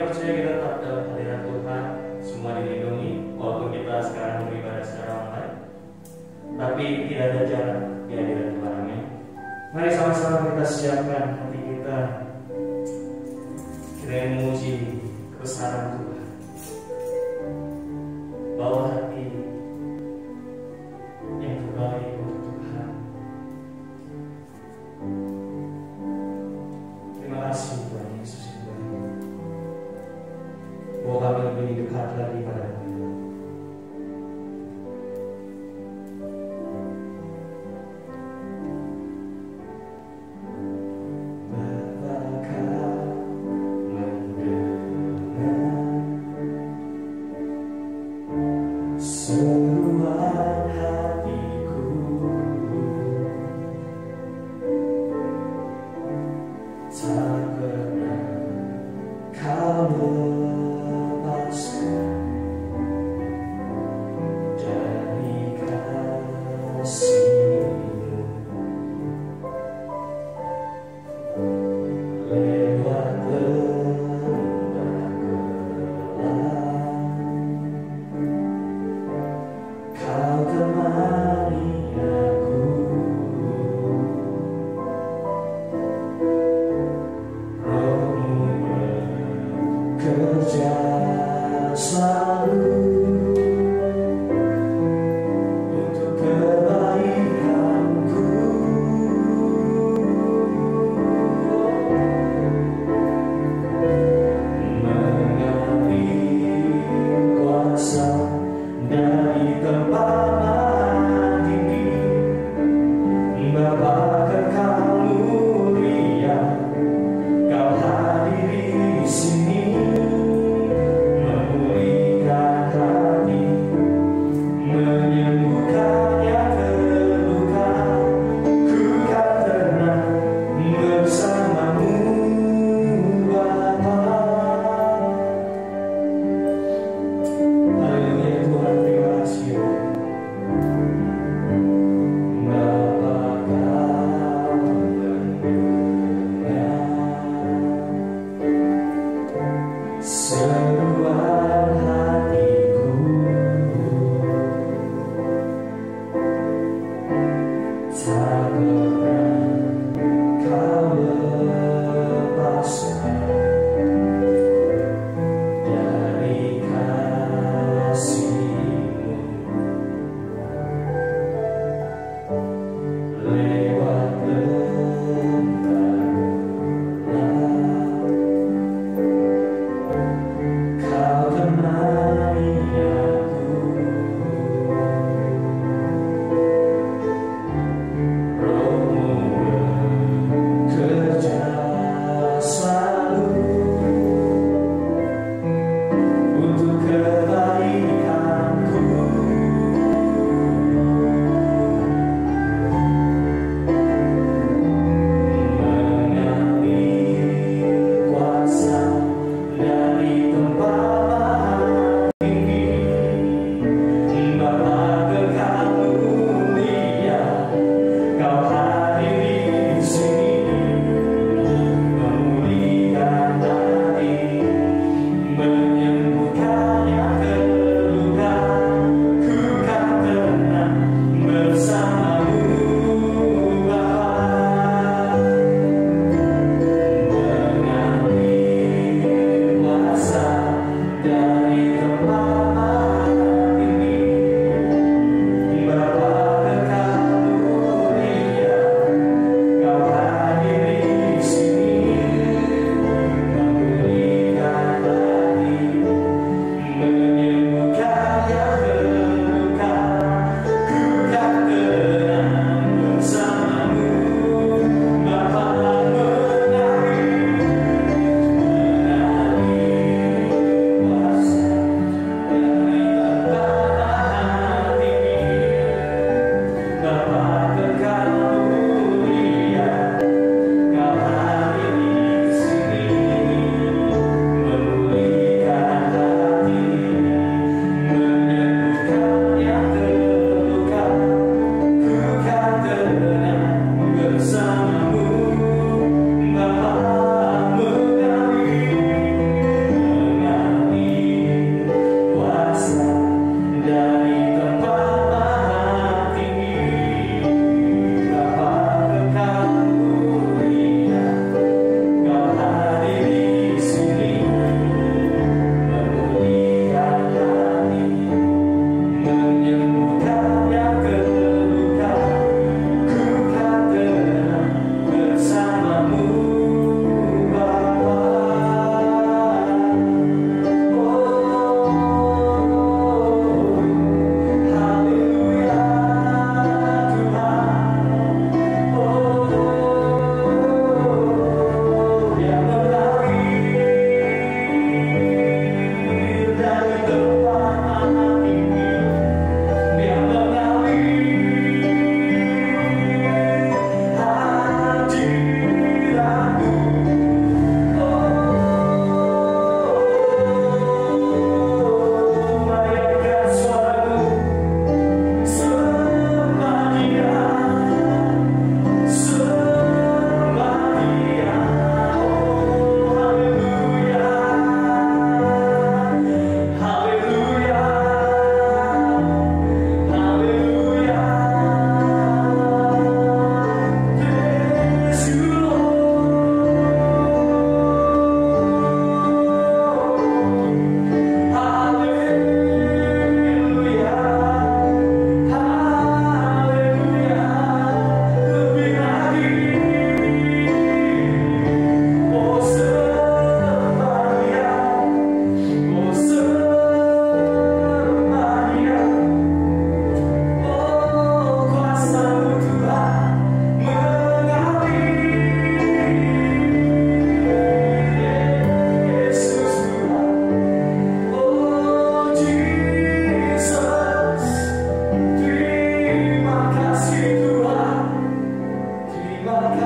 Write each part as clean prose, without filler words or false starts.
Percaya kita tetap dalam hadirat Tuhan, semua dilindungi, walaupun kita sekarang beribadah secara online, tapi tidak ada jarak di hadirat Tuhan. Amin. Mari sama-sama kita siapkan hati kita yang memuji kebesaran Tuhan. Bawa hati yang terbaik untuk Tuhan. Terima kasih Tuhan Yesus yang baik. Bahwa kami lebih dekat lagi pada Tuhan.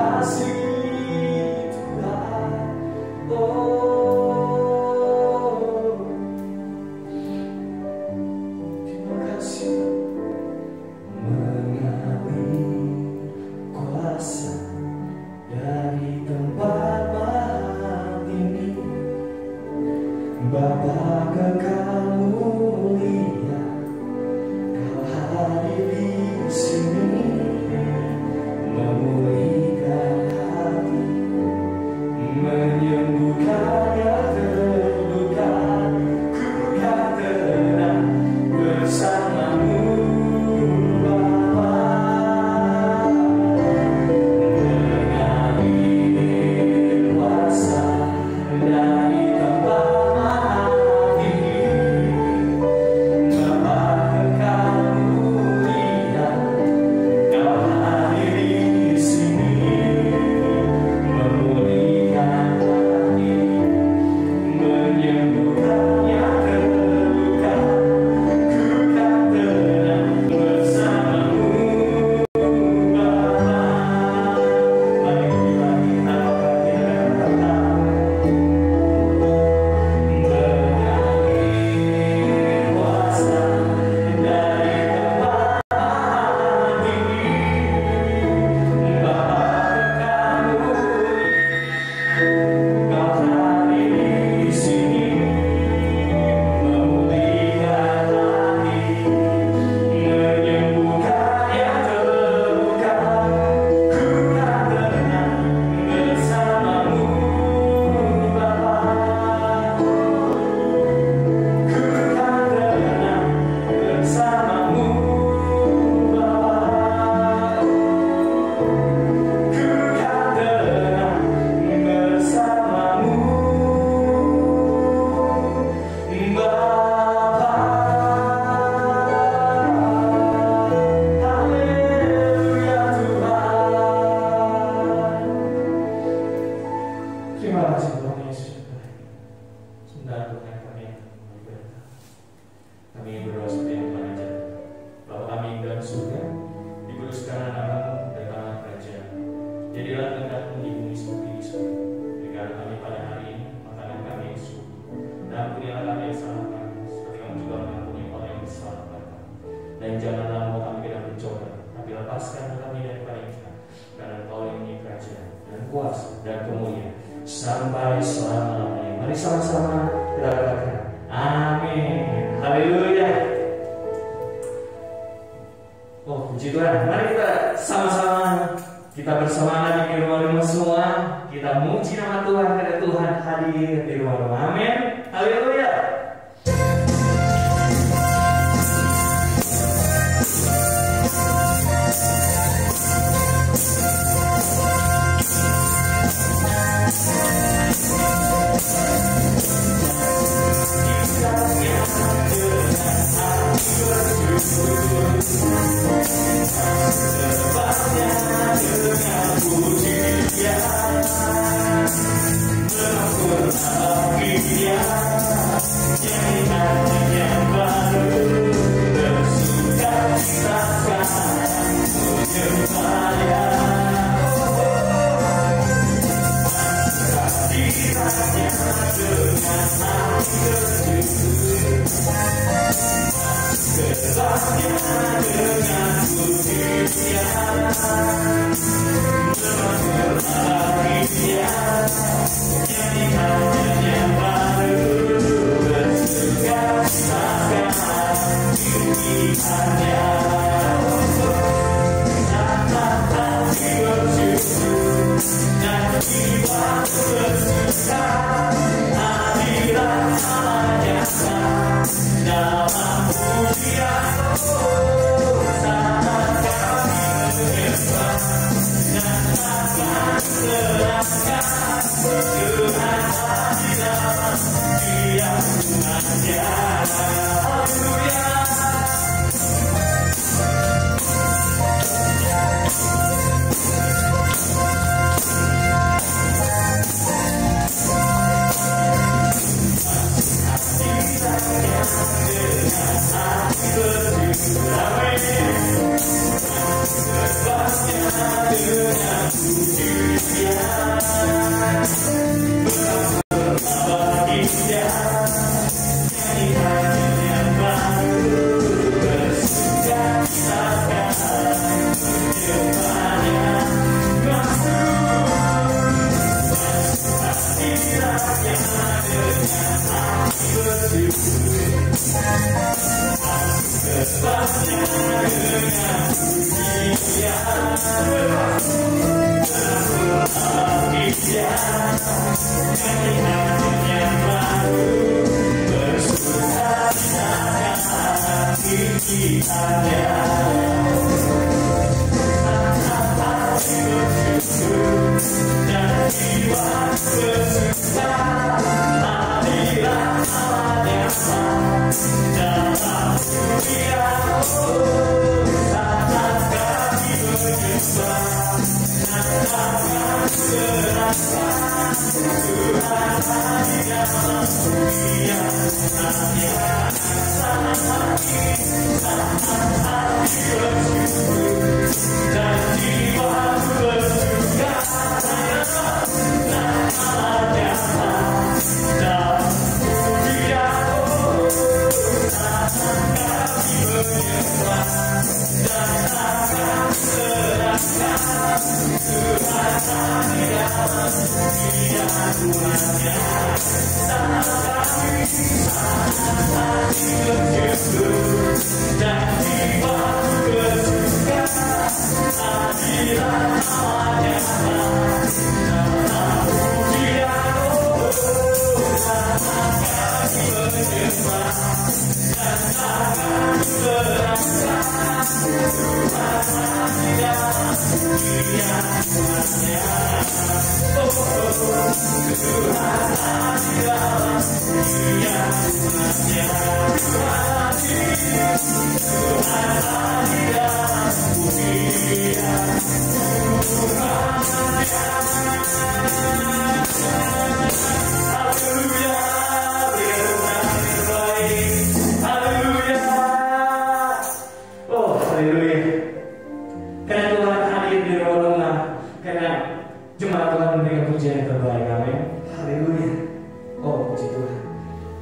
kasih Tuhan. Oh, terima kasih mengalir kuasa dari tempat maha tinggi. Bapa kekal mulia, Kau hadir di sini, memulihkan hati, menyembuhkan yang terluka. Ku kan tenang bersamamu Bapa. Mengalir kuasa dari tempat maha tinggi. Bapa kekal mulia, Kau hadir di sini, memulihkan hati, menyembuhkan yang terluka. Ku kan tenang bersamamu Bapa. Mari kita namakan Dia dengan kata mengalir kuasa dari tempat maha tinggi. Bapa kekal mulia, Kau hadir di sini, memulihkan hati, menyembuhkan yang terluka. Ku kan tenang bersamamu Bapa. Ku kan tenang bersamamu Bapa. Ku kan tenang bersamamu Bapa. Haleluya Tuhan. Terima kasih Tuhan Yesus. Sebentar Tuhan kami beribadah. Kami berdoa seperti yang Tuhan ajar. Bapa kami yang dalam surga, dikuduskanlah namamu, datanglah kerajaan. Jadilah kehendakmu di bumi seperti di surga. Berikanlah kami pada hari ini makanan kami yang suci, dan ampunilah kami yang salah kami, seperti kami juga mengampuni orang yang bersalah kepada kami. Dan janganlah membawa kami ke dalam pencobaan, tapi lepaskanlah kami daripada yang jahat. Karena Engkau yang mempunyai kerajaan dan kuasa dan kemuliaan sampai selama-lamanya. Mari sama-sama kita katakan amin. Haleluya. Oh, puji Tuhan. Mari kita sama-sama, kita bersemangat di rumah-rumah semua. Kita muji nama Tuhan karena Tuhan hadir di rumah-rumah. Amin. Haleluya. Sebabnya dengan pujian, mengampun bahagia,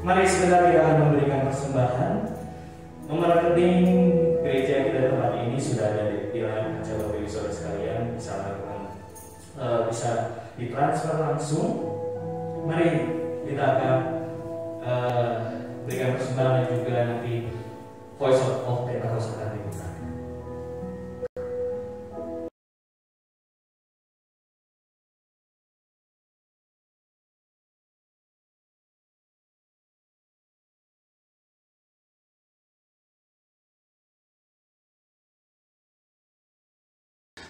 Mari sebentar kita akan memberikan persembahan. Nomor rekening gereja kita tempat ini sudah ada di layar kaca Bapak Ibu Saudara sekalian, bisa ditransfer langsung. Mari kita akan berikan persembahan dan juga nanti Voice of Pentecost akan dibuka.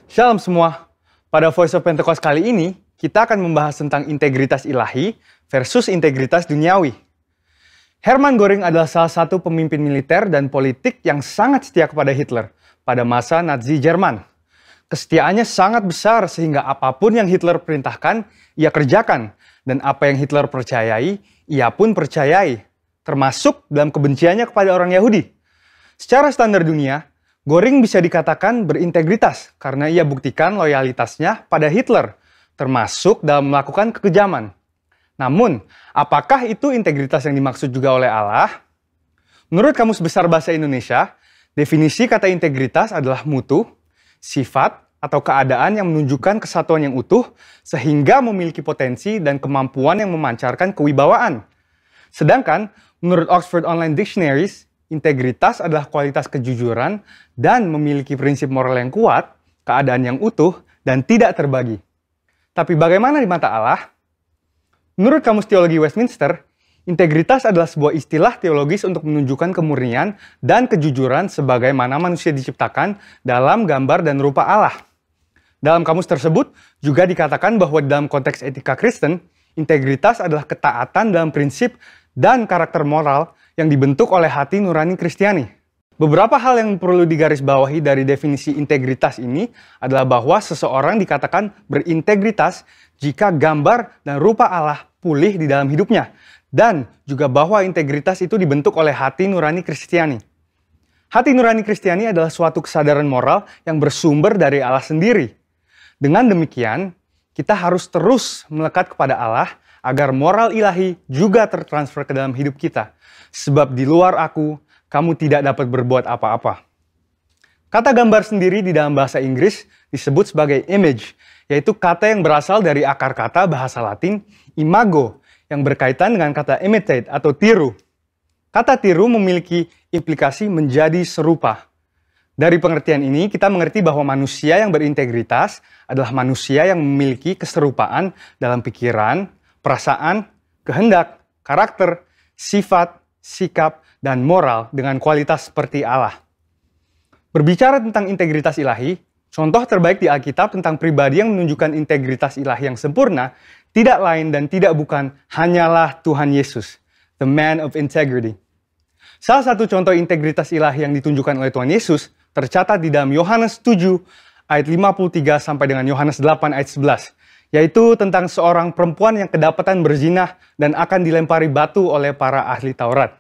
Shalom semua. Pada Voice of Pentecost kali ini, kita akan membahas tentang integritas ilahi versus integritas duniawi. Hermann Göring adalah salah satu pemimpin militer dan politik yang sangat setia kepada Hitler pada masa Nazi Jerman. Kesetiaannya sangat besar sehingga apapun yang Hitler perintahkan, ia kerjakan. Dan apa yang Hitler percayai, ia pun percayai. Termasuk dalam kebenciannya kepada orang Yahudi. Secara standar dunia, Göring bisa dikatakan berintegritas karena ia buktikan loyalitasnya pada Hitler, termasuk dalam melakukan kekejaman. Namun, apakah itu integritas yang dimaksud juga oleh Allah? Menurut Kamus Besar Bahasa Indonesia, definisi kata integritas adalah mutu, sifat, atau keadaan yang menunjukkan kesatuan yang utuh sehingga memiliki potensi dan kemampuan yang memancarkan kewibawaan. Sedangkan, menurut Oxford Online Dictionaries, integritas adalah kualitas kejujuran dan memiliki prinsip moral yang kuat, keadaan yang utuh, dan tidak terbagi. Tapi bagaimana di mata Allah? Menurut Kamus Teologi Westminster, integritas adalah sebuah istilah teologis untuk menunjukkan kemurnian dan kejujuran sebagaimana manusia diciptakan dalam gambar dan rupa Allah. Dalam kamus tersebut juga dikatakan bahwa dalam konteks etika Kristen, integritas adalah ketaatan dalam prinsip dan karakter moral yang dibentuk oleh hati nurani Kristiani. Beberapa hal yang perlu digarisbawahi dari definisi integritas ini adalah bahwa seseorang dikatakan berintegritas jika gambar dan rupa Allah pulih di dalam hidupnya, dan juga bahwa integritas itu dibentuk oleh hati nurani Kristiani. Hati nurani Kristiani adalah suatu kesadaran moral yang bersumber dari Allah sendiri. Dengan demikian, kita harus terus melekat kepada Allah agar moral ilahi juga tertransfer ke dalam hidup kita. Sebab di luar aku, kamu tidak dapat berbuat apa-apa. Kata gambar sendiri di dalam bahasa Inggris disebut sebagai image, yaitu kata yang berasal dari akar kata bahasa Latin imago, yang berkaitan dengan kata imitate atau tiru. Kata tiru memiliki implikasi menjadi serupa. Dari pengertian ini, kita mengerti bahwa manusia yang berintegritas adalah manusia yang memiliki keserupaan dalam pikiran, perasaan, kehendak, karakter, sifat, sikap, dan moral dengan kualitas seperti Allah. Berbicara tentang integritas ilahi, contoh terbaik di Alkitab tentang pribadi yang menunjukkan integritas ilahi yang sempurna tidak lain dan tidak bukan hanyalah Tuhan Yesus, the man of integrity. Salah satu contoh integritas ilahi yang ditunjukkan oleh Tuhan Yesus tercatat di dalam Yohanes 7 ayat 53 sampai dengan Yohanes 8 ayat 11, yaitu tentang seorang perempuan yang kedapatan berzinah dan akan dilempari batu oleh para ahli Taurat.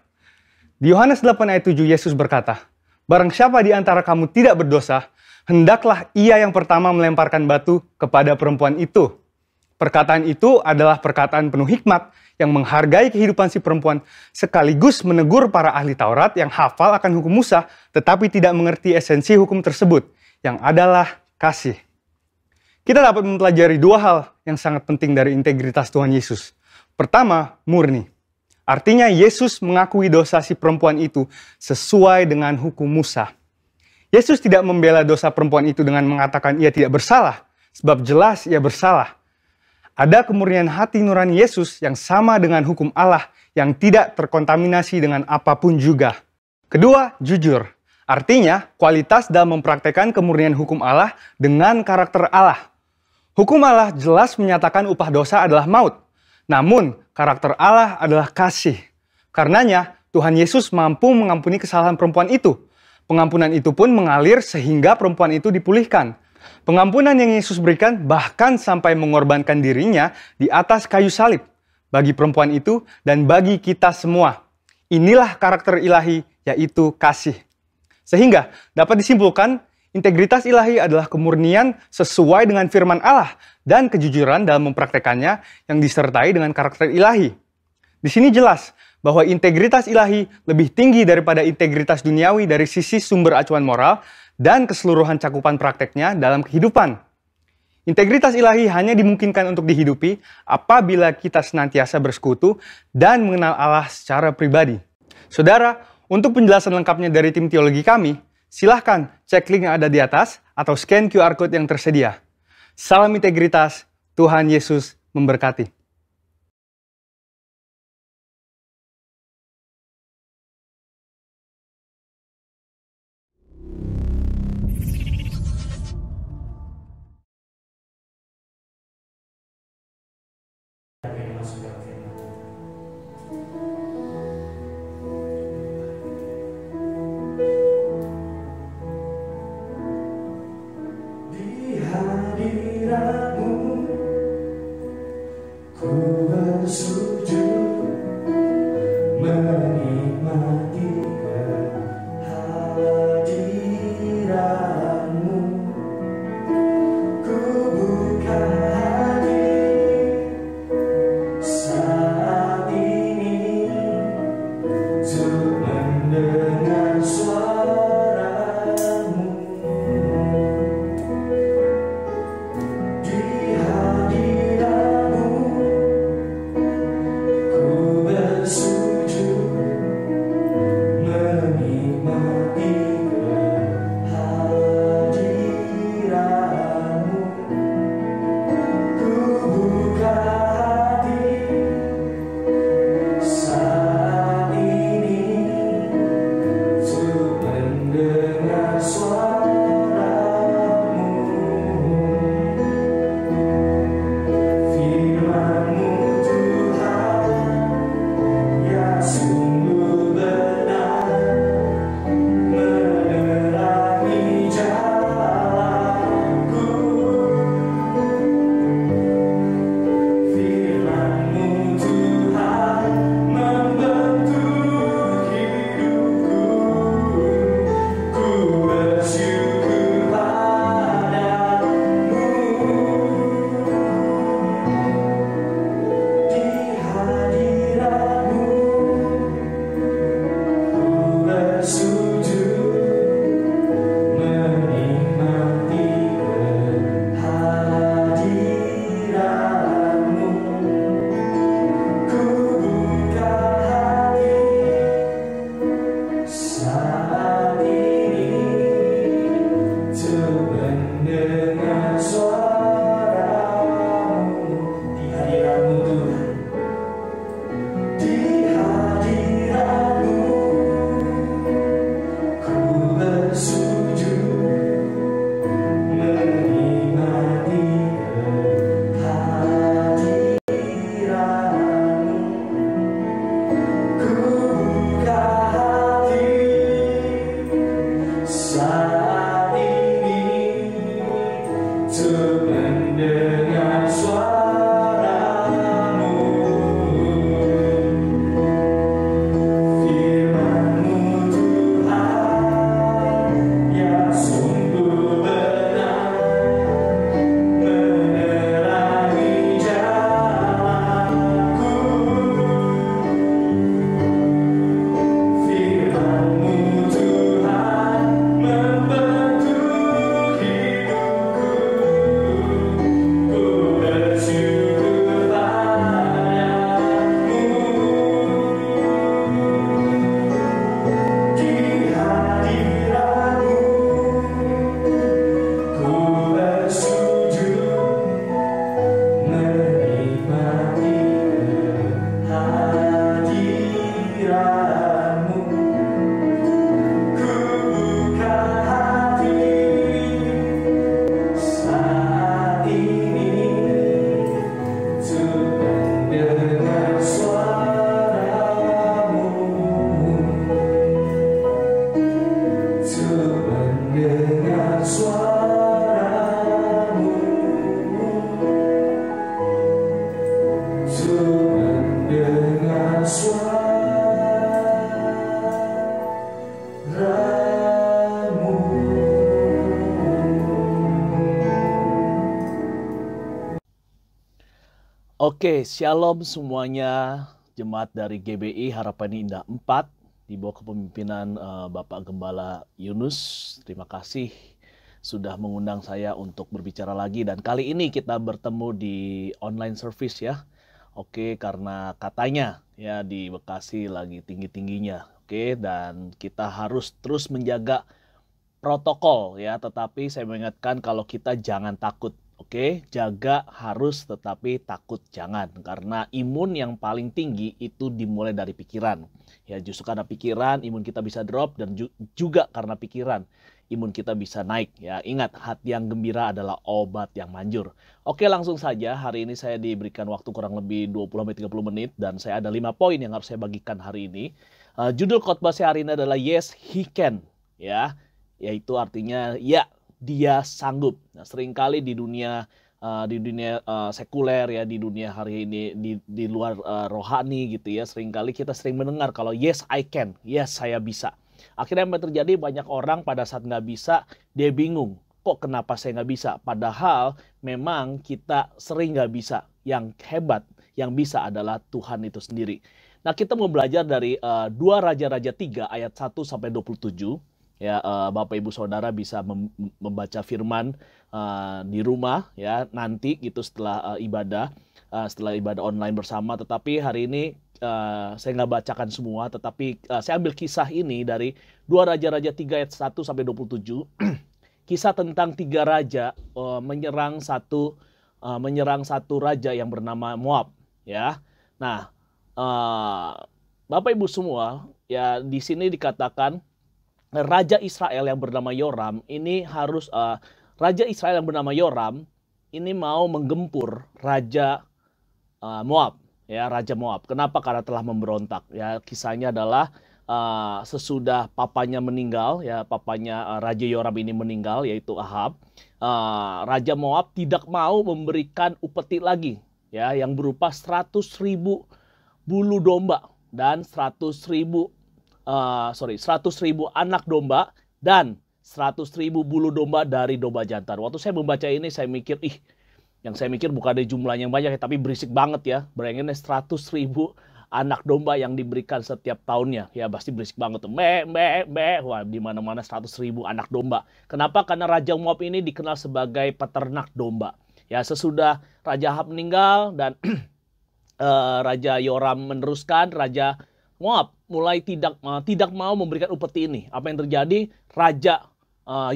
Di Yohanes 8 ayat 7 Yesus berkata, "Barang siapa di antara kamu tidak berdosa, hendaklah ia yang pertama melemparkan batu kepada perempuan itu." Perkataan itu adalah perkataan penuh hikmat yang menghargai kehidupan si perempuan sekaligus menegur para ahli Taurat yang hafal akan hukum Musa tetapi tidak mengerti esensi hukum tersebut yang adalah kasih. Kita dapat mempelajari dua hal yang sangat penting dari integritas Tuhan Yesus. Pertama, murni. Artinya Yesus mengakui dosa si perempuan itu sesuai dengan hukum Musa. Yesus tidak membela dosa perempuan itu dengan mengatakan ia tidak bersalah, sebab jelas ia bersalah. Ada kemurnian hati nurani Yesus yang sama dengan hukum Allah yang tidak terkontaminasi dengan apapun juga. Kedua, jujur. Artinya, kualitas dalam mempraktekkan kemurnian hukum Allah dengan karakter Allah. Hukum Allah jelas menyatakan upah dosa adalah maut. Namun, karakter Allah adalah kasih. Karenanya, Tuhan Yesus mampu mengampuni kesalahan perempuan itu. Pengampunan itu pun mengalir sehingga perempuan itu dipulihkan. Pengampunan yang Yesus berikan bahkan sampai mengorbankan dirinya di atas kayu salib bagi perempuan itu dan bagi kita semua. Inilah karakter ilahi, yaitu kasih. Sehingga dapat disimpulkan, integritas ilahi adalah kemurnian sesuai dengan firman Allah dan kejujuran dalam mempraktekannya yang disertai dengan karakter ilahi. Di sini jelas bahwa integritas ilahi lebih tinggi daripada integritas duniawi dari sisi sumber acuan moral dan keseluruhan cakupan prakteknya dalam kehidupan. Integritas ilahi hanya dimungkinkan untuk dihidupi apabila kita senantiasa bersekutu dan mengenal Allah secara pribadi. Saudara, untuk penjelasan lengkapnya dari tim teologi kami, silahkan cek link yang ada di atas atau scan QR Code yang tersedia. Salam integritas, Tuhan Yesus memberkati. Di hadiratmu ku bersujud menikmati kehadiranmu. Ku buka hati saat ini Oke, shalom semuanya, jemaat dari GBI Harapan Indah 4 di bawah kepemimpinan Bapak Gembala Yunus. Terima kasih sudah mengundang saya untuk berbicara lagi, dan kali ini kita bertemu di online service ya. Oke, karena katanya ya di Bekasi lagi tinggi-tingginya. Oke, dan kita harus terus menjaga protokol ya, tetapi saya mengingatkan kalau kita jangan takut. Oke, jaga harus tetapi takut jangan, karena imun yang paling tinggi itu dimulai dari pikiran. Ya, justru karena pikiran imun kita bisa drop, dan juga karena pikiran imun kita bisa naik. Ya, ingat, hati yang gembira adalah obat yang manjur. Oke, langsung saja. Hari ini saya diberikan waktu kurang lebih 20-30 menit, dan saya ada 5 poin yang harus saya bagikan hari ini. Judul khotbah saya hari ini adalah Yes, He Can. Ya, yaitu artinya ya, dia sanggup. Nah, seringkali di dunia sekuler ya, di dunia hari ini, di luar rohani gitu ya, seringkali kita sering mendengar kalau yes I can, yes saya bisa. Akhirnya apa yang terjadi, banyak orang pada saat nggak bisa dia bingung, kok kenapa saya nggak bisa, padahal memang kita sering nggak bisa. Yang hebat, yang bisa adalah Tuhan itu sendiri. Nah, kita mau belajar dari 2 Raja-Raja 3 ayat 1 sampai 27. Ya, Bapak Ibu Saudara bisa membaca firman di rumah ya nanti gitu setelah ibadah online bersama. Tetapi hari ini saya nggak bacakan semua, tetapi saya ambil kisah ini dari 2 Raja-Raja 3 ayat 1 sampai 27. Kisah tentang 3 raja menyerang satu raja yang bernama Moab ya. Nah, Bapak Ibu semua ya, di sini dikatakan Raja Israel yang bernama Yoram ini Raja Israel yang bernama Yoram ini mau menggempur Raja Moab ya, Raja Moab. Kenapa? Karena telah memberontak ya. Kisahnya adalah sesudah papanya meninggal ya, papanya Raja Yoram ini meninggal, yaitu Ahab. Raja Moab tidak mau memberikan upeti lagi ya, yang berupa 100.000 bulu domba dan 100.000 anak domba dan 100.000 bulu domba dari domba jantan. Waktu saya membaca ini saya mikir, yang saya mikir bukan ada jumlahnya yang banyak ya, tapi berisik banget ya. Bayangin 100.000 anak domba yang diberikan setiap tahunnya. Ya pasti berisik banget tuh. Wah, di mana-mana 100.000 anak domba. Kenapa? Karena Raja Moab ini dikenal sebagai peternak domba. Ya, sesudah Raja Ahab meninggal dan Raja Yoram meneruskan, Raja Moab mulai tidak mau memberikan upeti ini. Apa yang terjadi? Raja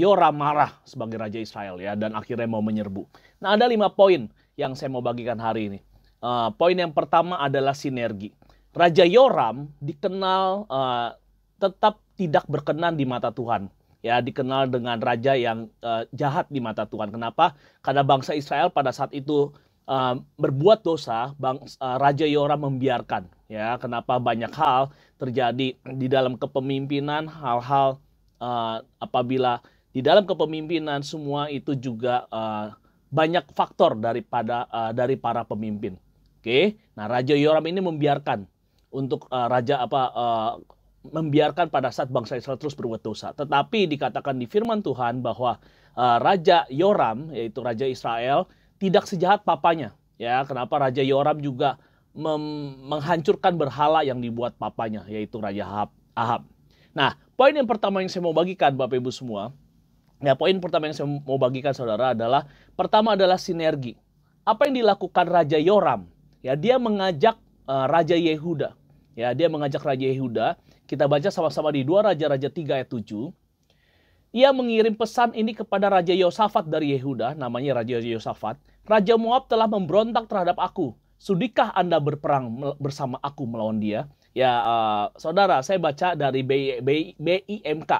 Yoram marah sebagai Raja Israel ya, dan akhirnya mau menyerbu. Nah, ada 5 poin yang saya mau bagikan hari ini. Poin yang pertama adalah sinergi. Raja Yoram dikenal tetap tidak berkenan di mata Tuhan. Ya, dikenal dengan raja yang jahat di mata Tuhan. Kenapa? Karena bangsa Israel pada saat itu berbuat dosa, Raja Yoram membiarkan. Ya, kenapa banyak hal terjadi di dalam kepemimpinan, hal-hal apabila di dalam kepemimpinan semua itu juga banyak faktor dari para pemimpin. Oke, nah Raja Yoram ini membiarkan untuk membiarkan pada saat bangsa Israel terus berbuat dosa. Tetapi dikatakan di firman Tuhan bahwa Raja Yoram, yaitu Raja Israel, tidak sejahat papanya. Ya, kenapa? Raja Yoram juga menghancurkan berhala yang dibuat papanya, yaitu Raja Ahab. Nah, poin yang pertama yang saya mau bagikan Bapak Ibu semua, ya, poin pertama yang saya mau bagikan saudara adalah, pertama adalah sinergi. Apa yang dilakukan Raja Yoram? Ya, dia mengajak Raja Yehuda. Ya, dia mengajak Raja Yehuda. Kita baca sama-sama di 2 Raja-Raja 3 ayat 7. Ia mengirim pesan ini kepada Raja Yosafat dari Yehuda, namanya Raja Yosafat. Raja Moab telah memberontak terhadap aku. Sudikah Anda berperang bersama aku melawan dia? Ya, saudara, saya baca dari BIMK,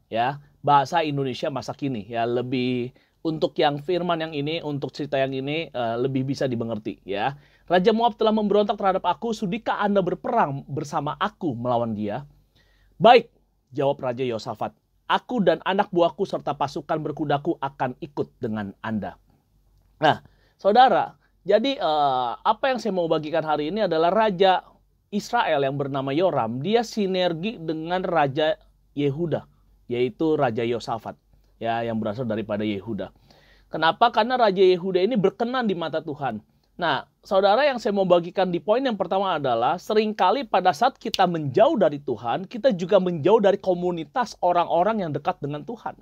ya, Bahasa Indonesia Masa Kini. Ya, lebih untuk yang firman yang ini, untuk cerita yang ini lebih bisa dimengerti. Ya, Raja Moab telah memberontak terhadap aku. Sudikah Anda berperang bersama aku melawan dia? Baik, jawab Raja Yosafat. Aku dan anak buahku serta pasukan berkudaku akan ikut dengan Anda. Nah, saudara, jadi apa yang saya mau bagikan hari ini adalah Raja Israel yang bernama Yoram, dia sinergi dengan Raja Yehuda, yaitu Raja Yosafat, ya, yang berasal daripada Yehuda. Kenapa? Karena Raja Yehuda ini berkenan di mata Tuhan. Nah, saudara, yang saya mau bagikan di poin yang pertama adalah seringkali pada saat kita menjauh dari Tuhan, kita juga menjauh dari komunitas orang-orang yang dekat dengan Tuhan.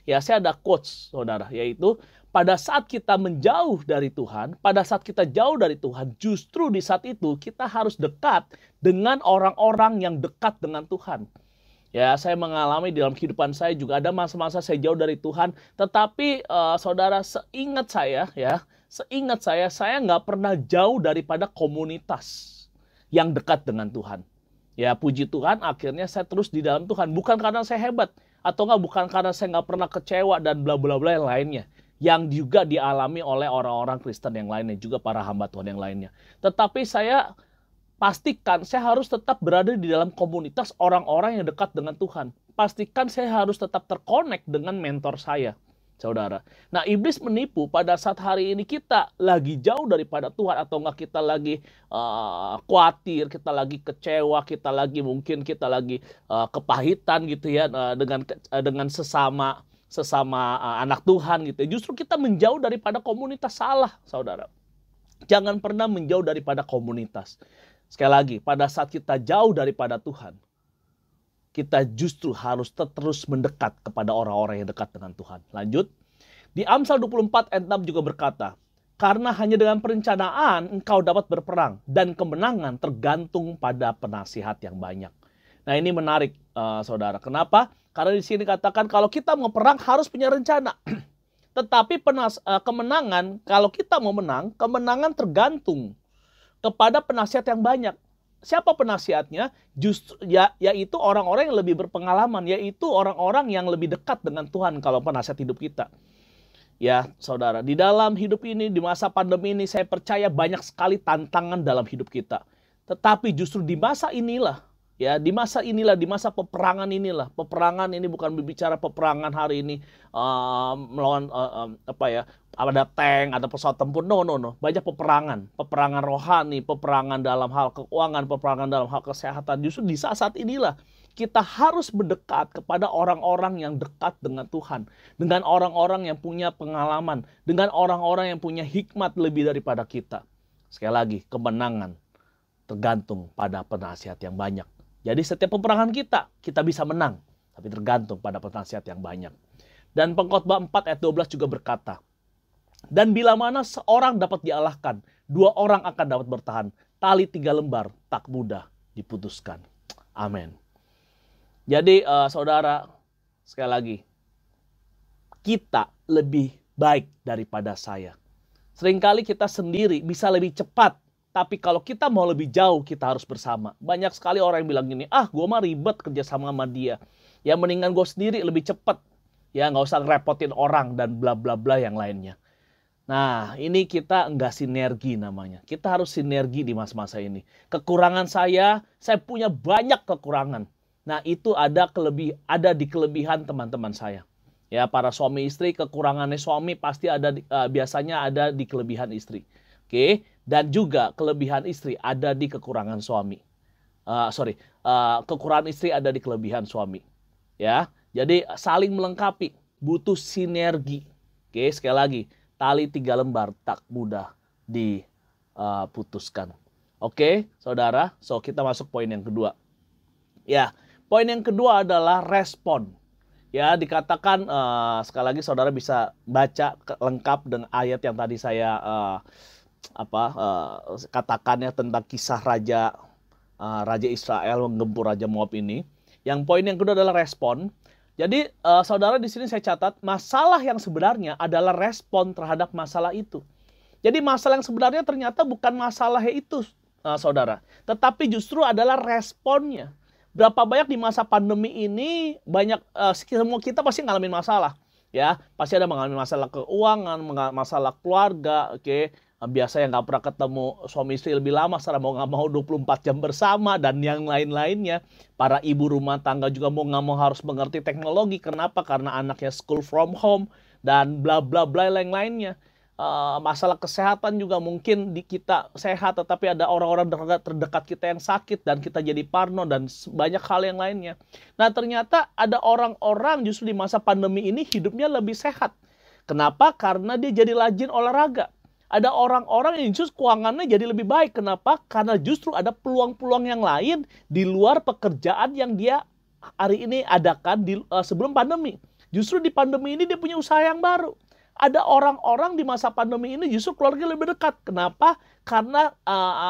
Ya, saya ada quotes, saudara, yaitu pada saat kita menjauh dari Tuhan, pada saat kita jauh dari Tuhan, justru di saat itu kita harus dekat dengan orang-orang yang dekat dengan Tuhan. Ya, saya mengalami dalam kehidupan saya juga ada masa-masa saya jauh dari Tuhan, tetapi saudara, seingat saya nggak pernah jauh daripada komunitas yang dekat dengan Tuhan. Ya, puji Tuhan, akhirnya saya terus di dalam Tuhan. Bukan karena saya hebat, atau bukan karena saya nggak pernah kecewa dan bla bla bla yang lainnya, yang juga dialami oleh orang-orang Kristen yang lainnya, juga para hamba Tuhan yang lainnya. Tetapi saya pastikan saya harus tetap berada di dalam komunitas orang-orang yang dekat dengan Tuhan. Pastikan saya harus tetap terkonek dengan mentor saya, saudara. Nah, iblis menipu pada saat hari ini kita lagi jauh daripada Tuhan, atau kita lagi khawatir, kita lagi kecewa, kita lagi kepahitan gitu ya, dengan sesama anak Tuhan gitu. Justru kita menjauh daripada komunitas, salah, saudara. Jangan pernah menjauh daripada komunitas. Sekali lagi, pada saat kita jauh daripada Tuhan, kita justru harus terus mendekat kepada orang-orang yang dekat dengan Tuhan. Lanjut. Di Amsal 24 ayat 6 juga berkata, karena hanya dengan perencanaan engkau dapat berperang, dan kemenangan tergantung pada penasihat yang banyak. Nah, ini menarik, saudara. Kenapa? Karena di sini katakan kalau kita mau perang harus punya rencana. Tetapi kemenangan, kalau kita mau menang, kemenangan tergantung kepada penasihat yang banyak. Siapa penasihatnya? Justru yaitu orang-orang yang lebih berpengalaman, yaitu orang-orang yang lebih dekat dengan Tuhan kalau penasihat hidup kita. Ya, saudara, di dalam hidup ini, di masa pandemi ini, saya percaya banyak sekali tantangan dalam hidup kita. Tetapi justru di masa inilah, di masa peperangan inilah. Peperangan ini bukan berbicara peperangan hari ini melawan ada tank, ada pesawat tempur. No. Banyak peperangan rohani, peperangan dalam hal keuangan, peperangan dalam hal kesehatan. Justru di saat inilah kita harus mendekat kepada orang-orang yang dekat dengan Tuhan, dengan orang-orang yang punya pengalaman, dengan orang-orang yang punya hikmat lebih daripada kita. Sekali lagi, kemenangan tergantung pada penasihat yang banyak. Jadi setiap peperangan kita bisa menang, tapi tergantung pada penasihat yang banyak. Dan Pengkhotbah 4 ayat 12 juga berkata, dan bila mana seorang dapat dialahkan, 2 orang akan dapat bertahan. Tali 3 lembar tak mudah diputuskan. Amin. Jadi saudara, sekali lagi, kita lebih baik daripada saya. Seringkali kita sendiri bisa lebih cepat, tapi kalau kita mau lebih jauh, kita harus bersama. Banyak sekali orang yang bilang gini, gue mah ribet kerja sama dia. Ya mendingan gue sendiri lebih cepat. Ya nggak usah ngerepotin orang dan bla bla bla yang lainnya. Nah, ini kita enggak sinergi namanya. Kita harus sinergi di masa-masa ini. Kekurangan saya punya banyak kekurangan. Nah, itu ada di kelebihan teman-teman saya. Ya, para suami istri, kekurangannya suami pasti biasanya ada di kelebihan istri. Oke, dan juga kelebihan istri ada di kekurangan suami. Kekurangan istri ada di kelebihan suami. Ya, jadi saling melengkapi, butuh sinergi. Oke, sekali lagi, tali 3 lembar tak mudah diputuskan. Oke, saudara, kita masuk poin yang kedua. Ya, poin yang kedua adalah respon. Ya, dikatakan sekali lagi saudara bisa baca lengkap dengan ayat yang tadi saya katakannya tentang kisah Raja Israel menggempur Raja Moab ini. Yang poin yang kedua adalah respon. Jadi saudara, di sini saya catat masalah yang sebenarnya adalah respon terhadap masalah itu. Jadi masalah yang sebenarnya ternyata bukan masalahnya itu, saudara, tetapi justru adalah responnya. Berapa banyak di masa pandemi ini semua kita pasti ngalamin masalah, ya pasti ada mengalami masalah keuangan, masalah keluarga, oke. Biasa yang nggak pernah ketemu suami istri lebih lama, sekarang mau nggak mau 24 jam bersama, dan yang lain-lainnya. Para ibu rumah tangga juga mau nggak mau harus mengerti teknologi. Kenapa? Karena anaknya school from home, dan bla bla bla yang lainnya. Masalah kesehatan juga mungkin di kita sehat, tetapi ada orang-orang terdekat kita yang sakit, dan kita jadi parno, dan banyak hal yang lainnya. Nah, ternyata ada orang-orang justru di masa pandemi ini hidupnya lebih sehat. Kenapa? Karena dia jadi rajin olahraga. Ada orang-orang yang justru keuangannya jadi lebih baik. Kenapa? Karena justru ada peluang-peluang yang lain di luar pekerjaan yang dia hari ini adakan sebelum pandemi. Justru di pandemi ini dia punya usaha yang baru. Ada orang-orang di masa pandemi ini justru keluarga lebih dekat. Kenapa? Karena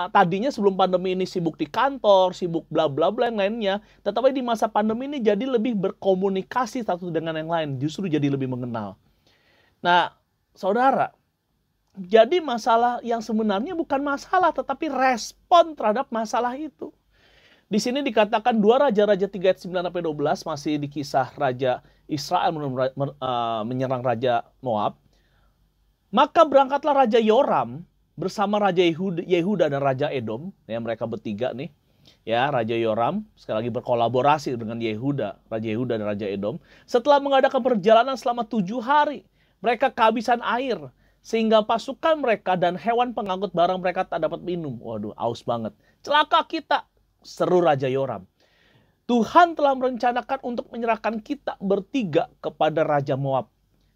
tadinya sebelum pandemi ini sibuk di kantor, sibuk bla bla bla yang lainnya. Tetapi di masa pandemi ini jadi lebih berkomunikasi satu dengan yang lain. Justru jadi lebih mengenal. Nah, saudara, jadi masalah yang sebenarnya bukan masalah, tetapi respon terhadap masalah itu. Di sini dikatakan 2 Raja-Raja 3 ayat 9-12 masih di kisah Raja Israel menyerang Raja Moab. Maka berangkatlah Raja Yoram bersama Raja Yehuda dan Raja Edom. Ya, mereka bertiga nih. Ya, Raja Yoram sekali lagi berkolaborasi dengan Raja Yehuda dan Raja Edom. Setelah mengadakan perjalanan selama 7 hari, mereka kehabisan air. Sehingga pasukan mereka dan hewan pengangkut barang mereka tak dapat minum. Waduh, aus banget. Celaka kita, seru Raja Yoram. Tuhan telah merencanakan untuk menyerahkan kita bertiga kepada Raja Moab.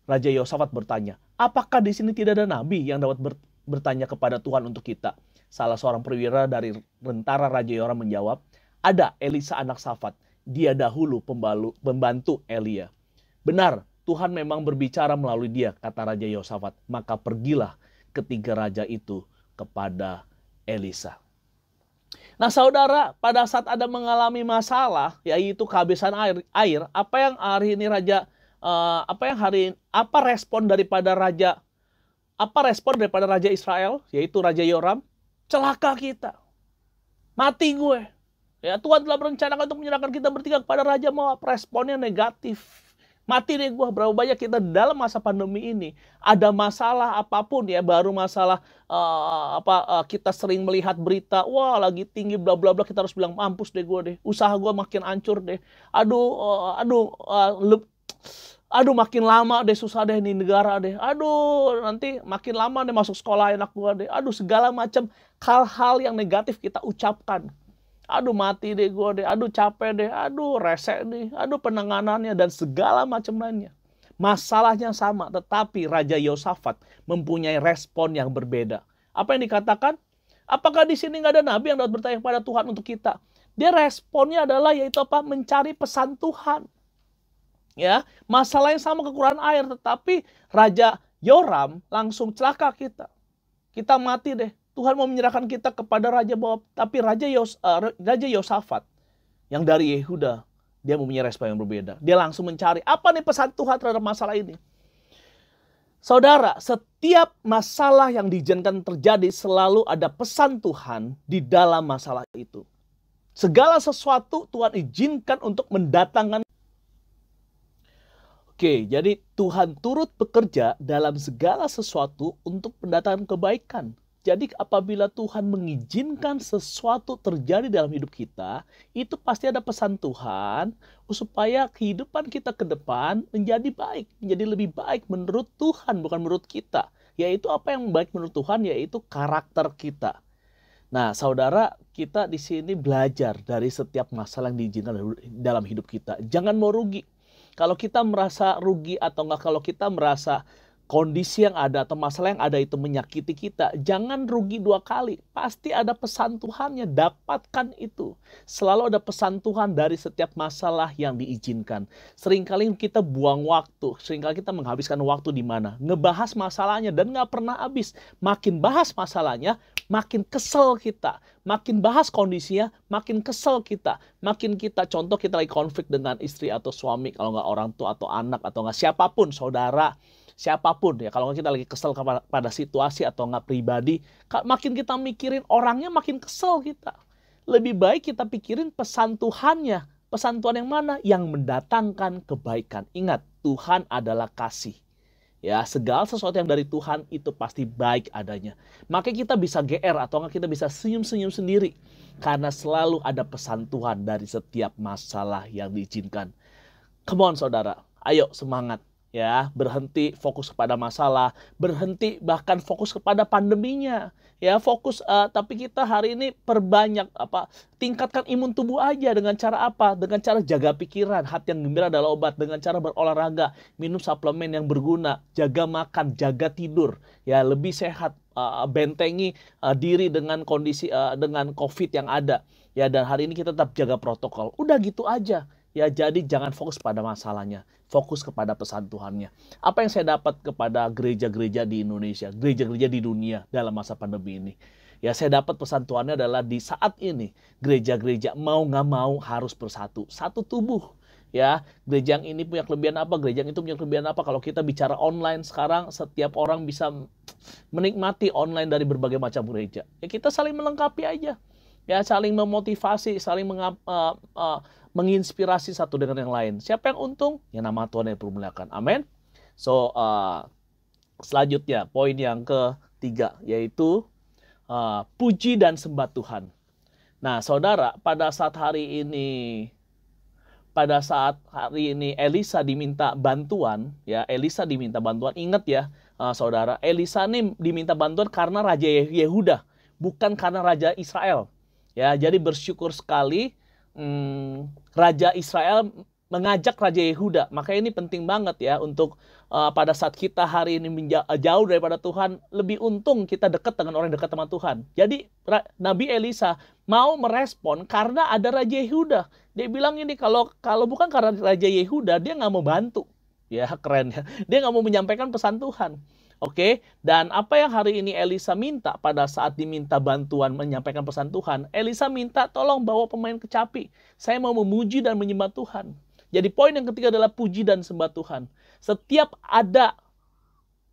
Raja Yosafat bertanya, apakah di sini tidak ada nabi yang dapat bertanya kepada Tuhan untuk kita? Salah seorang perwira dari tentara Raja Yoram menjawab, ada Elisa anak Safat. Dia dahulu pembantu Elia. Benar, Tuhan memang berbicara melalui dia, kata Raja Yosafat. Maka pergilah ketiga raja itu kepada Elisa. Nah, saudara, pada saat ada mengalami masalah, yaitu kehabisan air, apa yang hari ini apa respon daripada Raja Israel, yaitu Raja Yoram? Celaka kita, mati gue. Ya, Tuhan telah berencanakan untuk menyerahkan kita bertiga kepada Raja Moab. Responnya negatif. Mati deh gue. Berapa banyak kita dalam masa pandemi ini ada masalah apapun ya, baru masalah kita sering melihat berita, wah lagi tinggi bla bla bla, kita harus bilang mampus deh gue deh, usaha gue makin hancur deh, aduh makin lama deh, susah deh di negara deh, aduh nanti makin lama deh masuk sekolah anak gue deh, aduh segala macam hal-hal yang negatif kita ucapkan. Aduh mati deh gue deh, aduh capek deh, aduh resek deh, aduh penanganannya dan segala macam lainnya. Masalahnya sama, tetapi Raja Yosafat mempunyai respon yang berbeda. Apa yang dikatakan? Apakah di sini nggak ada nabi yang dapat bertanya kepada Tuhan untuk kita? Dia responnya adalah yaitu apa? Mencari pesan Tuhan. Ya, masalah yang sama kekurangan air, tetapi Raja Yoram langsung celaka kita. Kita mati deh. Tuhan mau menyerahkan kita kepada Raja Moab, tapi Raja Yosafat yang dari Yehuda, dia mempunyai respon yang berbeda. Dia langsung mencari apa nih pesan Tuhan terhadap masalah ini. Saudara, setiap masalah yang diizinkan terjadi selalu ada pesan Tuhan di dalam masalah itu. Segala sesuatu Tuhan izinkan untuk mendatangkan. Oke, jadi Tuhan turut bekerja dalam segala sesuatu untuk mendatangkan kebaikan. Jadi apabila Tuhan mengizinkan sesuatu terjadi dalam hidup kita, itu pasti ada pesan Tuhan supaya kehidupan kita ke depan menjadi baik, menjadi lebih baik menurut Tuhan, bukan menurut kita. Yaitu apa yang baik menurut Tuhan, yaitu karakter kita. Nah, saudara, kita di sini belajar dari setiap masalah yang diizinkan dalam hidup kita. Jangan mau rugi. Kalau kita merasa rugi atau enggak, kalau kita merasa kondisi yang ada atau masalah yang ada itu menyakiti kita, jangan rugi 2 kali. Pasti ada pesan Tuhannya, dapatkan itu. Selalu ada pesan Tuhan dari setiap masalah yang diizinkan. Seringkali kita buang waktu, seringkali kita menghabiskan waktu di mana? Ngebahas masalahnya dan nggak pernah habis. Makin bahas masalahnya, makin kesel kita. Makin bahas kondisinya, makin kesel kita. Makin kita, contoh kita lagi konflik dengan istri atau suami, kalau nggak orang tua atau anak atau nggak siapapun, saudara. Siapapun ya, kalau kita lagi kesel pada situasi atau nggak pribadi, makin kita mikirin orangnya makin kesel kita. Lebih baik kita pikirin pesan Tuhannya. Pesan Tuhan yang mana? Yang mendatangkan kebaikan. Ingat, Tuhan adalah kasih. Ya, segala sesuatu yang dari Tuhan itu pasti baik adanya. Maka kita bisa GR atau nggak kita bisa senyum-senyum sendiri. Karena selalu ada pesan Tuhan dari setiap masalah yang diizinkan. Come on saudara, ayo semangat. ya, berhenti fokus kepada masalah, berhenti bahkan fokus kepada pandeminya. Ya, fokus tapi kita hari ini perbanyak tingkatkan imun tubuh aja dengan cara apa? Dengan cara jaga pikiran, hati yang gembira adalah obat, dengan cara berolahraga, minum suplemen yang berguna, jaga makan, jaga tidur, ya, lebih sehat, bentengi diri dengan kondisi dengan Covid yang ada. Ya, dan hari ini kita tetap jaga protokol. Udah gitu aja. Ya, jadi jangan fokus pada masalahnya, fokus kepada pesan Tuhannya. Apa yang saya dapat kepada gereja-gereja di Indonesia, gereja-gereja di dunia dalam masa pandemi ini? Ya, saya dapat pesan Tuhannya adalah di saat ini gereja-gereja mau nggak mau harus bersatu, satu tubuh. Ya, gereja yang ini punya kelebihan apa, gereja yang itu punya kelebihan apa. Kalau kita bicara online sekarang, setiap orang bisa menikmati online dari berbagai macam gereja. Ya, kita saling melengkapi aja. Ya, saling memotivasi, saling menginspirasi satu dengan yang lain. Siapa yang untung? Ya, nama Tuhan yang dipermuliakan. Amin. So, selanjutnya poin yang ketiga yaitu puji dan sembah Tuhan. Nah, saudara, pada saat hari ini Elisa diminta bantuan, ya, Elisa diminta bantuan. Ingat ya, saudara, Elisa ini diminta bantuan karena Raja Yehuda, bukan karena Raja Israel. Ya, jadi bersyukur sekali Raja Israel mengajak Raja Yehuda. Maka ini penting banget ya untuk pada saat kita hari ini jauh daripada Tuhan, lebih untung kita dekat dengan orang yang dekat sama Tuhan. Jadi Nabi Elisa mau merespon karena ada Raja Yehuda. Dia bilang ini, kalau bukan karena Raja Yehuda, dia nggak mau bantu. Ya, keren ya. Dia nggak mau menyampaikan pesan Tuhan. Oke, dan apa yang hari ini Elisa minta pada saat diminta bantuan menyampaikan pesan Tuhan? Elisa minta tolong bawa pemain kecapi. Saya mau memuji dan menyembah Tuhan. Jadi poin yang ketiga adalah puji dan sembah Tuhan. Setiap ada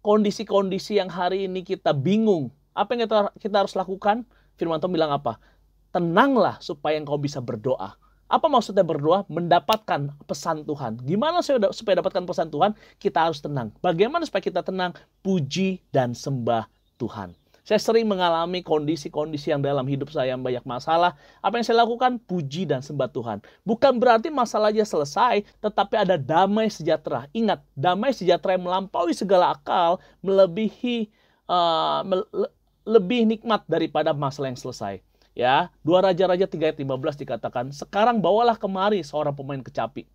kondisi-kondisi yang hari ini kita bingung, apa yang kita harus lakukan? Firman Tuhan bilang apa? Tenanglah supaya engkau bisa berdoa. Apa maksudnya berdoa? Mendapatkan pesan Tuhan. Gimana supaya dapatkan pesan Tuhan? Kita harus tenang. Bagaimana supaya kita tenang? Puji dan sembah Tuhan. Saya sering mengalami kondisi-kondisi yang dalam hidup saya yang banyak masalah. Apa yang saya lakukan? Puji dan sembah Tuhan. Bukan berarti masalahnya selesai, tetapi ada damai sejahtera. Ingat, damai sejahtera yang melampaui segala akal, melebihi lebih nikmat daripada masalah yang selesai. Ya, 2 Raja-Raja 3 ayat 15 dikatakan, sekarang bawalah kemari seorang pemain kecapi.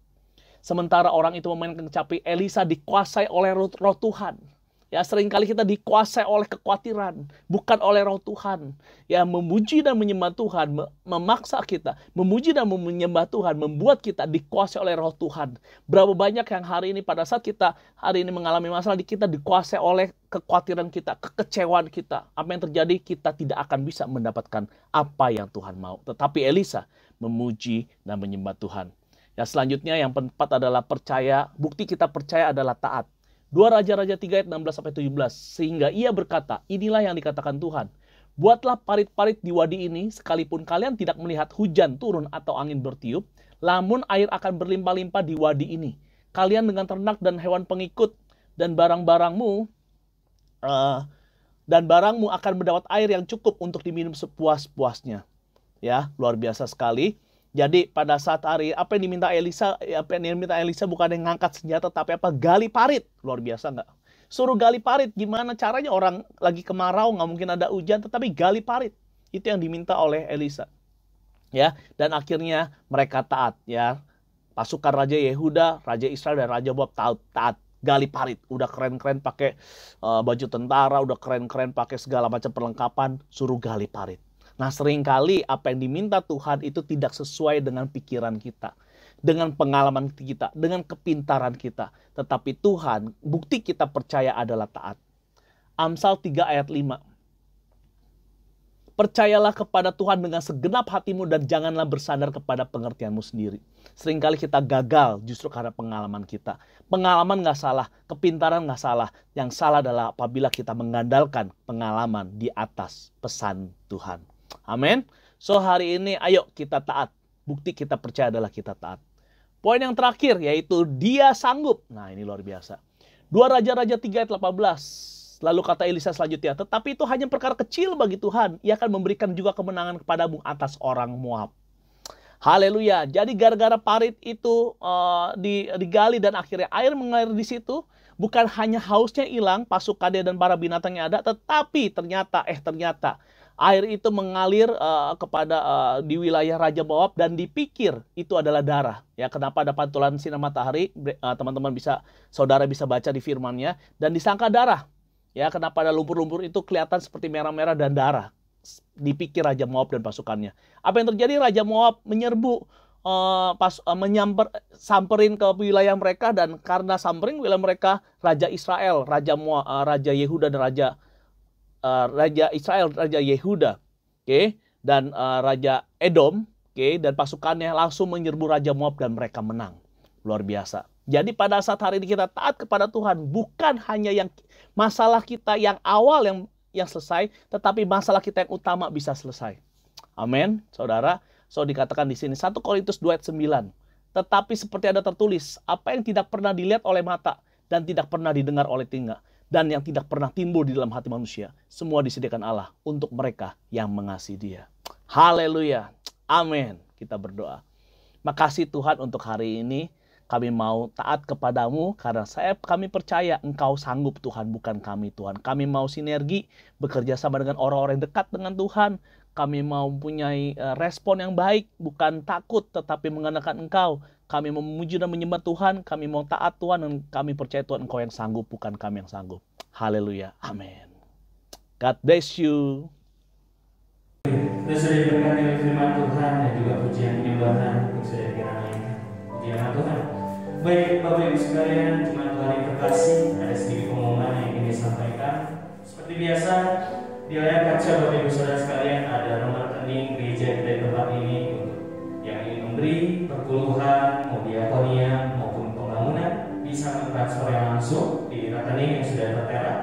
Sementara orang itu memainkan kecapi, Elisa dikuasai oleh roh Tuhan. Ya, seringkali kita dikuasai oleh kekhawatiran, bukan oleh roh Tuhan. Ya, memuji dan menyembah Tuhan memaksa kita. Memuji dan menyembah Tuhan membuat kita dikuasai oleh roh Tuhan. Berapa banyak yang hari ini pada saat kita hari ini mengalami masalah, kita dikuasai oleh kekhawatiran kita, kekecewaan kita. Apa yang terjadi? Kita tidak akan bisa mendapatkan apa yang Tuhan mau. Tetapi Elisa memuji dan menyembah Tuhan. Ya, selanjutnya yang keempat adalah percaya. Bukti kita percaya adalah taat. 2 Raja-Raja 3 ayat 16-17. Sehingga ia berkata, inilah yang dikatakan Tuhan. Buatlah parit-parit di wadi ini, sekalipun kalian tidak melihat hujan turun atau angin bertiup, namun air akan berlimpah-limpah di wadi ini. Kalian dengan ternak dan hewan pengikut dan barangmu akan mendapat air yang cukup untuk diminum sepuas-puasnya. Ya, luar biasa sekali. Jadi pada saat hari apa yang diminta Elisa bukan yang ngangkat senjata, tapi apa? Gali parit. Luar biasa nggak? Suruh gali parit. Gimana caranya? Orang lagi kemarau, nggak mungkin ada hujan, tetapi gali parit. Itu yang diminta oleh Elisa. Ya, dan akhirnya mereka taat. Ya, pasukan Raja Yehuda, Raja Israel dan Raja Moab taat. Gali parit. Udah keren-keren pakai baju tentara, udah keren-keren pakai segala macam perlengkapan, suruh gali parit. Nah, seringkali apa yang diminta Tuhan itu tidak sesuai dengan pikiran kita, dengan pengalaman kita, dengan kepintaran kita. Tetapi Tuhan, bukti kita percaya adalah taat. Amsal 3 ayat 5. Percayalah kepada Tuhan dengan segenap hatimu dan janganlah bersandar kepada pengertianmu sendiri. Seringkali kita gagal justru karena pengalaman kita. Pengalaman nggak salah, kepintaran nggak salah. Yang salah adalah apabila kita mengandalkan pengalaman di atas pesan Tuhan. Amin. So hari ini ayo kita taat. Bukti kita percaya adalah kita taat. Poin yang terakhir yaitu dia sanggup. Nah, ini luar biasa. 2 Raja-Raja 3 ayat 18. Lalu kata Elisa selanjutnya, tetapi itu hanya perkara kecil bagi Tuhan. Ia akan memberikan juga kemenangan kepadamu atas orang Moab. Haleluya. Jadi gara-gara parit itu digali dan akhirnya air mengalir di situ, Bukan hanya hausnya hilang, pasukannya dan para binatangnya ada, tetapi ternyata air itu mengalir di wilayah Raja Moab dan dipikir itu adalah darah. Ya, kenapa ada pantulan sinar matahari? Teman-teman saudara bisa baca di firman-Nya, dan disangka darah. Ya, kenapa ada lumpur-lumpur itu kelihatan seperti merah-merah dan darah? Dipikir Raja Moab dan pasukannya. Apa yang terjadi? Raja Moab menyerbu, samperin ke wilayah mereka, dan karena samperin wilayah mereka, Raja Israel, Raja Yehuda dan Raja Israel, Raja Yehuda, dan Raja Edom, dan pasukannya langsung menyerbu Raja Moab dan mereka menang. Luar biasa. Jadi pada saat hari ini kita taat kepada Tuhan, bukan hanya yang masalah kita yang awal yang selesai, tetapi masalah kita yang utama bisa selesai. Amin, saudara. So dikatakan di sini 1 Korintus 2 ayat 9. Tetapi seperti ada tertulis, apa yang tidak pernah dilihat oleh mata dan tidak pernah didengar oleh telinga dan yang tidak pernah timbul di dalam hati manusia, semua disediakan Allah untuk mereka yang mengasihi Dia. Haleluya. Amin. Kita berdoa. Makasih Tuhan untuk hari ini. Kami mau taat kepadamu karena kami percaya Engkau sanggup Tuhan, bukan kami Tuhan. Kami mau sinergi, bekerja sama dengan orang-orang yang dekat dengan Tuhan. Kami mau mempunyai respon yang baik, bukan takut tetapi mengenakan Engkau. Kami mau memuji dan menyembah Tuhan, kami mau taat Tuhan, dan kami percaya Tuhan Engkau yang sanggup, bukan kami yang sanggup. Haleluya, amin. God bless you. Kita sudah diberkati oleh firman Tuhan dan juga pujian penyembahan yang sudah dikiranya. Pujian Tuhan. Baik Bapak Ibu sekalian, jemaat Tuhan yang terkasih, ada sedikit pengumuman yang ingin disampaikan. Seperti biasa, di layar kaca Bapak Ibu saudara sekalian ada nomor rekening gereja kita di tempat ini untuk yang ingin memberi perpuluhan, mau diakonia maupun pembangunan, bisa mentransfer langsung di rekening yang sudah tertera.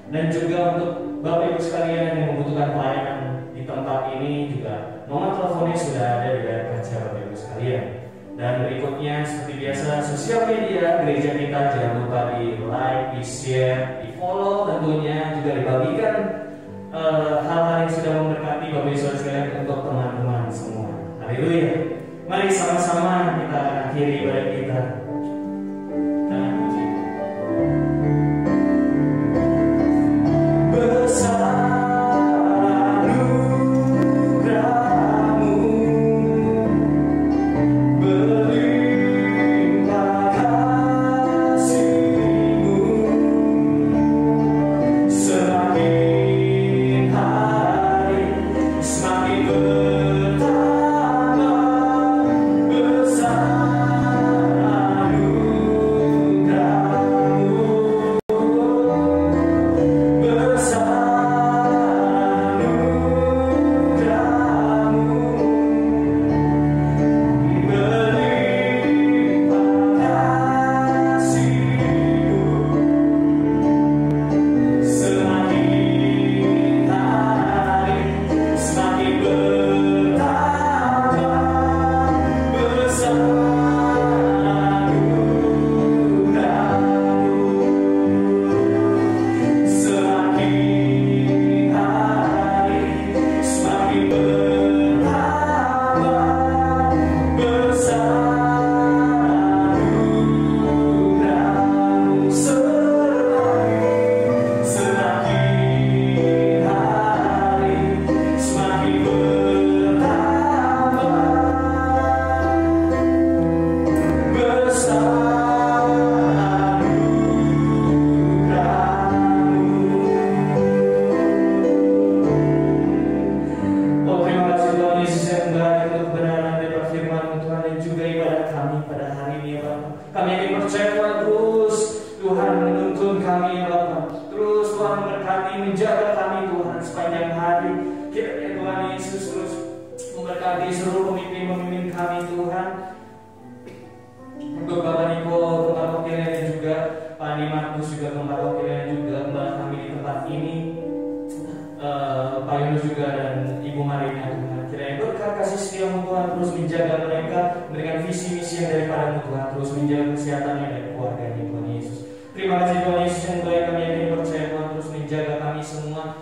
Dan juga untuk Bapak Ibu sekalian yang membutuhkan pelayanan di tempat ini juga nomor teleponnya sudah ada di layar kaca Bapak Ibu sekalian. Dan berikutnya seperti biasa sosial media gereja kita jangan lupa di like, di share, di follow, tentunya juga dibagikan hal-hal yang sudah memberkati Bapak Ibu saudara sekalian untuk teman-teman semua. Haleluya. Mari sama-sama kita akhiri ibadah kita.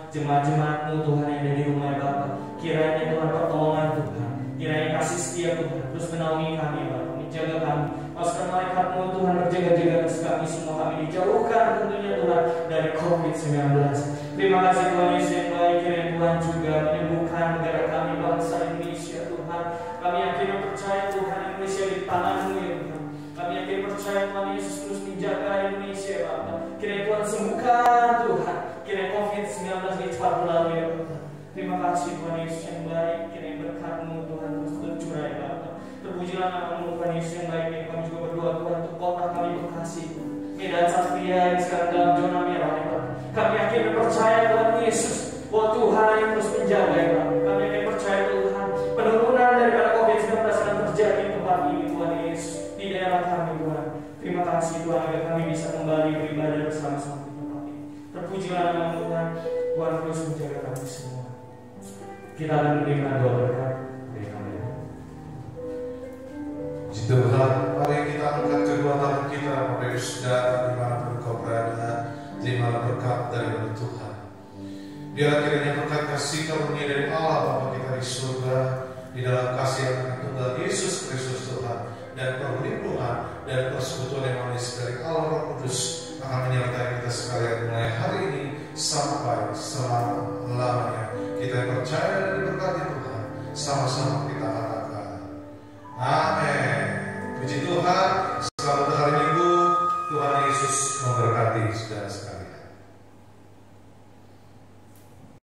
Jemaat-jemaat-Mu Tuhan yang ada di rumah Bapa, kiranya Tuhan pertolongan Tuhan, kiranya kasih setia Tuhan terus menaungi kami Bapa, menjaga kami, pasukan malaikat berkat-Mu Tuhan, berjaga-jaga atas kami semua, kami dijauhkan tentunya Tuhan dari COVID-19. Terima kasih Tuhan Yesus yang baik, kiranya Tuhan juga menyembuhkan negara kami, bangsa Indonesia Tuhan. Kami yakin dan percaya Tuhan, Indonesia di tangan-Mu ya Tuhan. Kami yakin percaya Tuhan Yesus terus menjaga Indonesia Bapa. Kiranya Tuhan sembuhkan Tuhan, kiranya COVID-19 ini cepat berlalu ya Tuhan. Terima kasih Tuhan Yesus yang baik, kiranya berkat-Mu Tuhan terus tercurah ya Bapa. Terpujilah nama-Mu Tuhan Yesus yang baik. Kami juga berdoa Tuhan untuk kota kami Bekasi, Medan Satria yang sekarang dalam zona merah ya Bapa. Kami yakin dan percaya Tuhan Yesus bahwa Tuhan yang terus menjaga ya Bapa. Kami yakin percaya Tuhan penurunan daripada COVID-19 akan terjadi di tempat ini Tuhan Yesus, di daerah kami Tuhan. Terima kasih Tuhan agar kami bisa kembali beribadah bersama-sama di tempat ini. Terpujilah nama Tuhan, Tuhan terus menjaga kami semua. Kita akan menerima doa berkat dari kami. Puji Tuhan, mari kita angkat kedua tangan kita, Bapak Ibu Saudara, dimanapun kau berada, terimalah berkat dari Tuhan. Biar kiranya berkat kasih karunia dari Allah Bapa kita di surga, di dalam kasih yang akan tunggal Yesus Kristus Tuhan, dan perlindungan dan persekutuan yang manis dari Allah Roh Kudus akan menyertai kita sekalian mulai hari ini sampai selama-lamanya. Kita percaya dan diberkati Tuhan, sama-sama kita katakan amin. Puji Tuhan.